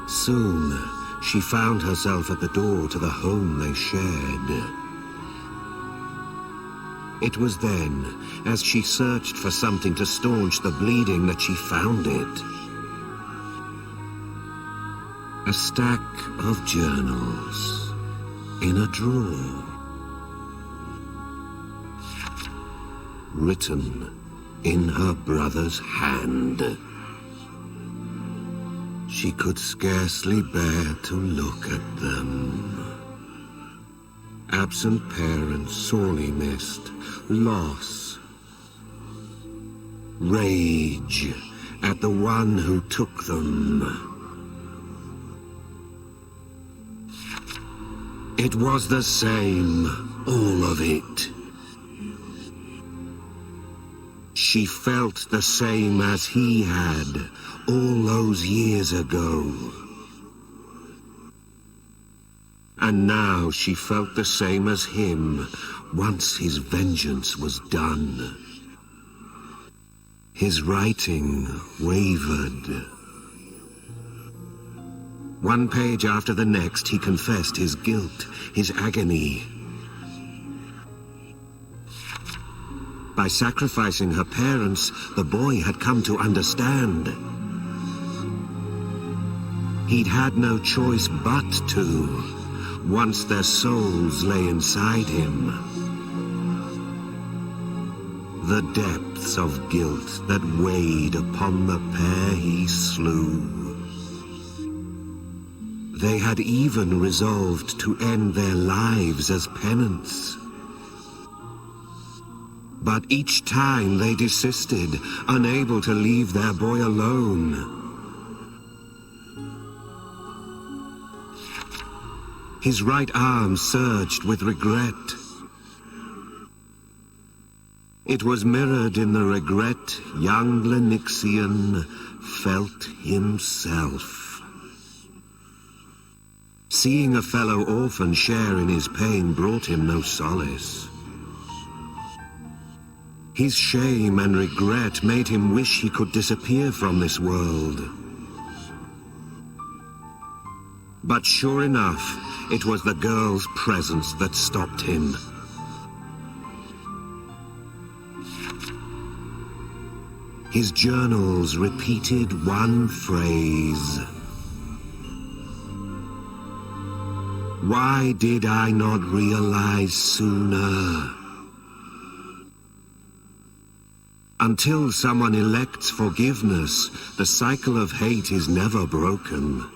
Soon, she found herself at the door to the home they shared. It was then, as she searched for something to staunch the bleeding, that she found it. A stack of journals in a drawer. Written in her brother's hand. She could scarcely bear to look at them. Absent parents sorely missed, loss, rage at the one who took them. It was the same, all of it. She felt the same as he had all those years ago. And now she felt the same as him once his vengeance was done. His writing wavered. One page after the next, he confessed his guilt, his agony. By sacrificing her parents, the boy had come to understand. He'd had no choice but to, once their souls lay inside him. The depths of guilt that weighed upon the pair he slew. They had even resolved to end their lives as penance. But each time they desisted, unable to leave their boy alone. His right arm surged with regret. It was mirrored in the regret young Lenixian felt himself. Seeing a fellow orphan share in his pain brought him no solace. His shame and regret made him wish he could disappear from this world. But sure enough, it was the girl's presence that stopped him. His journals repeated one phrase. Why did I not realize sooner? Until someone elects forgiveness, the cycle of hate is never broken.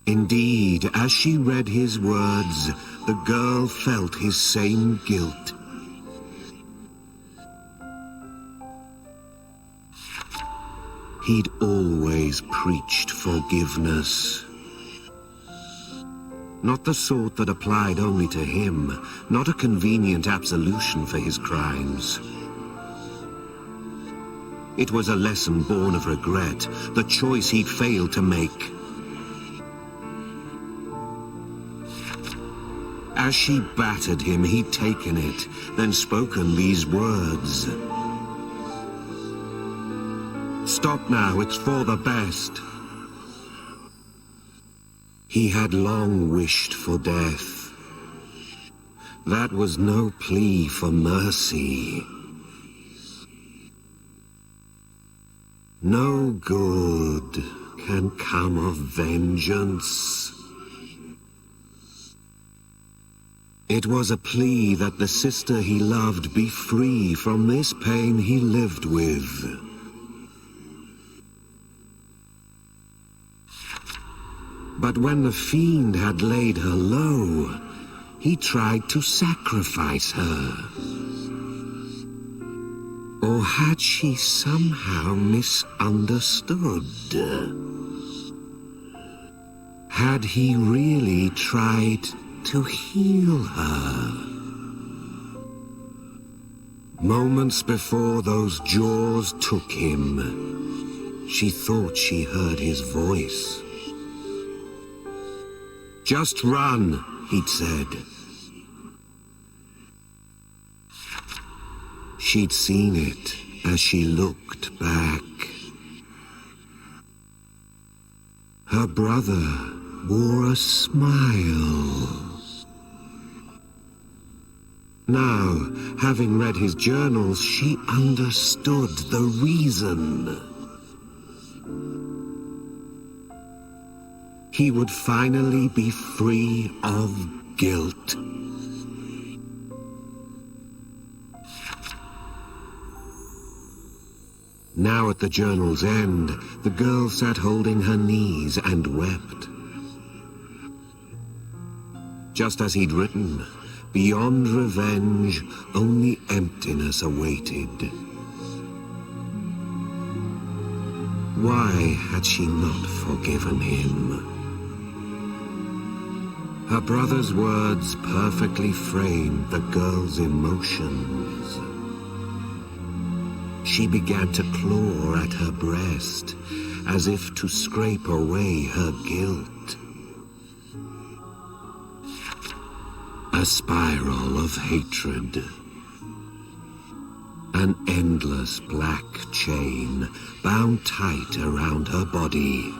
Indeed, as she read his words, the girl felt his same guilt. He'd always preached forgiveness. Not the sort that applied only to him, not a convenient absolution for his crimes. It was a lesson born of regret, the choice he'd failed to make. As she battered him, he'd taken it, then spoken these words. Stop now, it's for the best. He had long wished for death. That was no plea for mercy. No good can come of vengeance. It was a plea that the sister he loved be free from this pain he lived with. But when the fiend had laid her low, he tried to sacrifice her. Or had she somehow misunderstood? Had he really tried to heal her? Moments before those jaws took him, she thought she heard his voice. Just run, he'd said. She'd seen it as she looked back. Her brother wore a smile. Now, having read his journals, she understood the reason. He would finally be free of guilt. Now at the journal's end, the girl sat holding her knees and wept. Just as he'd written, beyond revenge, only emptiness awaited. Why had she not forgiven him? Her brother's words perfectly framed the girl's emotions. She began to claw at her breast, as if to scrape away her guilt. A spiral of hatred. An endless black chain bound tight around her body.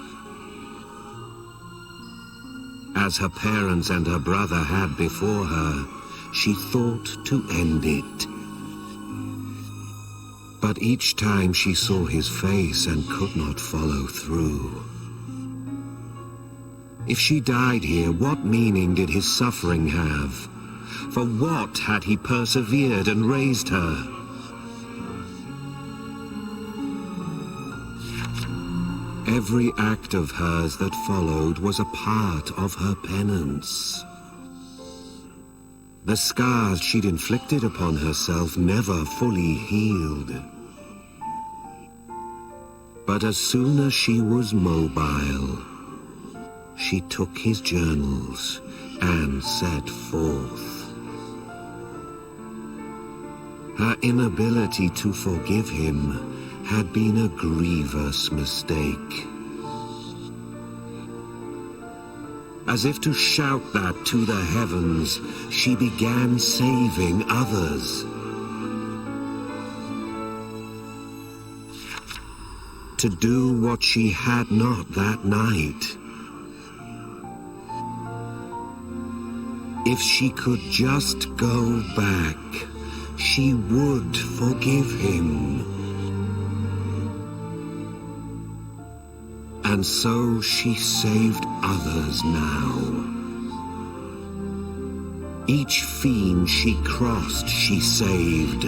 As her parents and her brother had before her, she thought to end it. But each time she saw his face and could not follow through. If she died here, what meaning did his suffering have? For what had he persevered and raised her? Every act of hers that followed was a part of her penance. The scars she'd inflicted upon herself never fully healed. But as soon as she was mobile, she took his journals and set forth. Her inability to forgive him had been a grievous mistake. As if to shout that to the heavens, she began saving others. To do what she had not that night. If she could just go back, she would forgive him. And so she saved others now. Each fiend she crossed, she saved.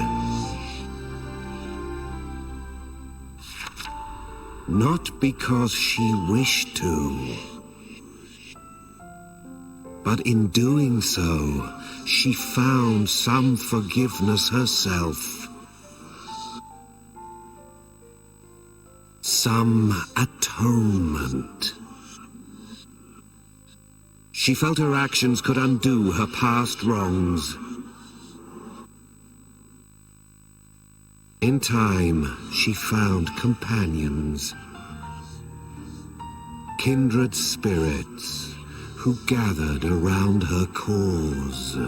Not because she wished to, but in doing so, she found some forgiveness herself. Some atonement. She felt her actions could undo her past wrongs. In time, she found companions, kindred spirits who gathered around her cause.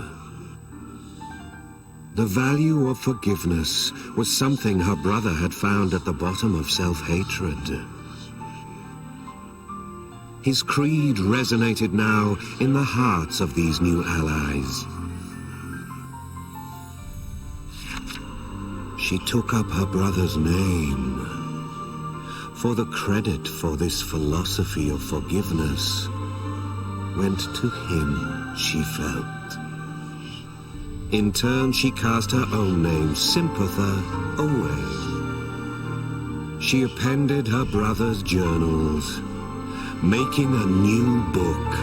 The value of forgiveness was something her brother had found at the bottom of self-hatred. His creed resonated now in the hearts of these new allies. She took up her brother's name, for the credit for this philosophy of forgiveness went to him, she felt. In turn, she cast her own name, Sympather, away. She appended her brother's journals, making a new book.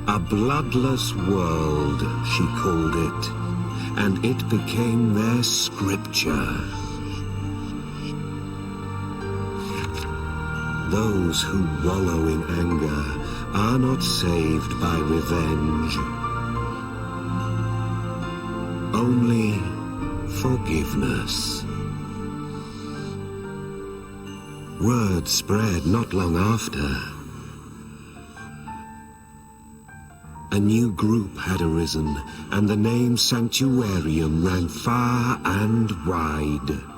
A bloodless world, she called it, and it became their scripture. Those who wallow in anger are not saved by revenge. Only forgiveness. Word spread not long after. A new group had arisen, and the name Sanctuarium ran far and wide.